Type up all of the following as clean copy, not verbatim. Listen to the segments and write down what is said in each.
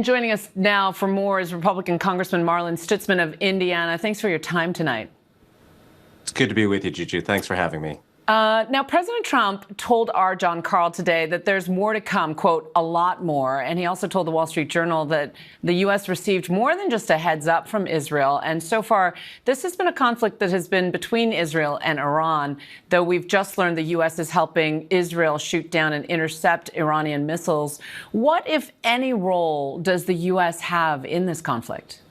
Joining us now for more is Republican Congressman Marlin Stutzman of Indiana. Thanks for your time tonight. It's good to be with you, Juju. Thanks for having me. Now, President Trump told our John Carl today that there's more to come, quote, a lot more. And he also told the Wall Street Journal that the U.S. received more than just a heads up from Israel. And so far, this has been a conflict that has been between Israel and Iran, though we've just learned the U.S. is helping Israel shoot down and intercept Iranian missiles. What, if any, role does the U.S. have in this conflict?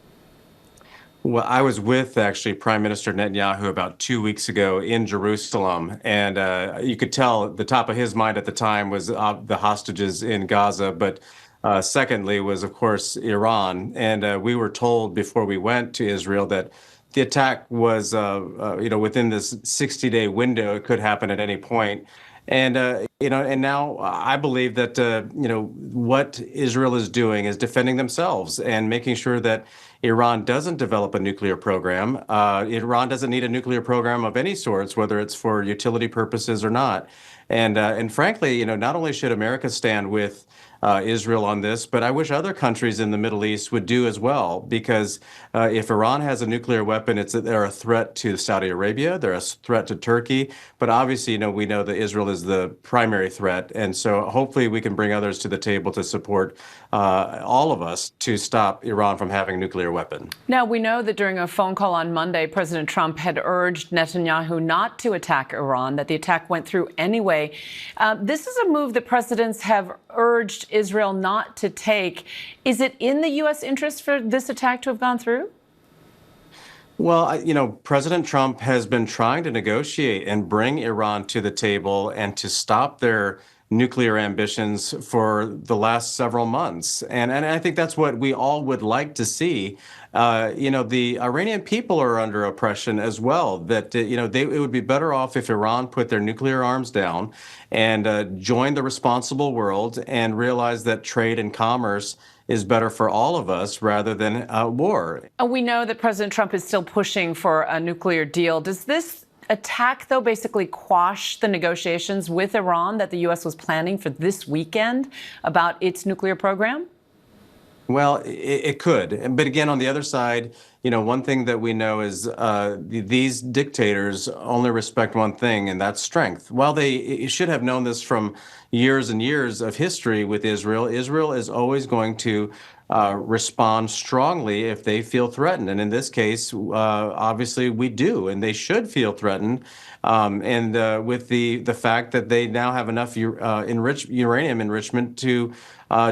Well, I was with actually Prime Minister Netanyahu about 2 weeks ago in Jerusalem, and you could tell the top of his mind at the time was the hostages in Gaza, but secondly was, of course, Iran. And we were told before we went to Israel that the attack was, within this 60-day window. It could happen at any point. And, and now I believe that, what Israel is doing is defending themselves and making sure that Iran doesn't develop a nuclear program. Iran doesn't need a nuclear program of any sorts, whether it's for utility purposes or not. And frankly, not only should America stand with Israel on this, but I wish other countries in the Middle East would do as well, because if Iran has a nuclear weapon, they're a threat to Saudi Arabia, they're a threat to Turkey, but obviously, we know that Israel is the primary threat, and so hopefully we can bring others to the table to support all of us to stop Iran from having a nuclear weapon. Now, we know that during a phone call on Monday, President Trump had urged Netanyahu not to attack Iran, that the attack went through anyway. This is a move that presidents have urged Israel not to take. Is it in the U.S. interest for this attack to have gone through? Well, President Trump has been trying to negotiate and bring Iran to the table and to stop their nuclear ambitions for the last several months. And I think that's what we all would like to see. The Iranian people are under oppression as well, that, it would be better off if Iran put their nuclear arms down and joined the responsible world and realized that trade and commerce is better for all of us rather than war. We know that President Trump is still pushing for a nuclear deal. Does this attack, though, basically quash the negotiations with Iran that the U.S. was planning for this weekend about its nuclear program? Well, it could. But again, on the other side, one thing that we know is these dictators only respect one thing, and that's strength. While they should have known this from years and years of history with Israel, Israel is always going to respond strongly if they feel threatened. And in this case, obviously we do, and they should feel threatened. With the fact that they now have enough uranium enrichment to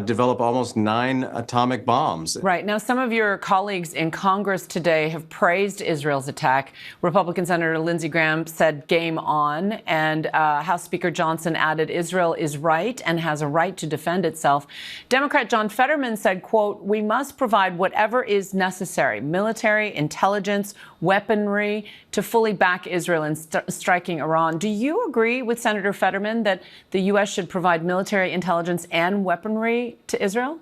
develop almost 9 atomic bombs. Right. Now, some of your colleagues in Congress today have praised Israel's attack. Republican Senator Lindsey Graham said game on, and House Speaker Johnson added Israel is right and has a right to defend itself. Democrat John Fetterman said, quote, we must provide whatever is necessary, military, intelligence, weaponry, to fully back Israel in striking Iran. Do you agree with Senator Fetterman that the U.S. should provide military intelligence and weaponry to Israel?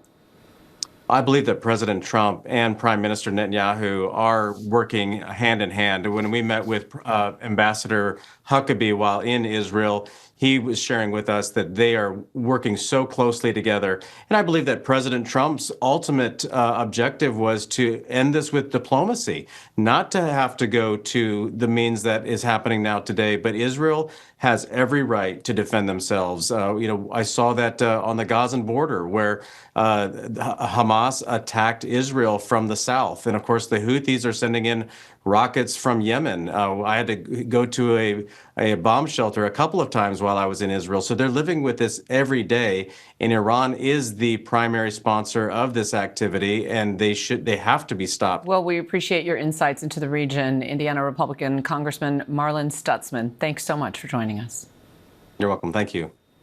I believe that President Trump and Prime Minister Netanyahu are working hand in hand. When we met with Ambassador Huckabee while in Israel, he was sharing with us that they are working so closely together. And I believe that President Trump's ultimate objective was to end this with diplomacy, not to have to go to the means that is happening now today. But Israel has every right to defend themselves. I saw that on the Gazan border where Hamas attacked Israel from the south. And of course, the Houthis are sending in rockets from Yemen. I had to go to a bomb shelter a couple of times while I was in Israel. So they're living with this every day. And Iran is the primary sponsor of this activity, and they have to be stopped. Well, we appreciate your insights into the region. Indiana Republican Congressman Marlin Stutzman, thanks so much for joining us. You're welcome. Thank you.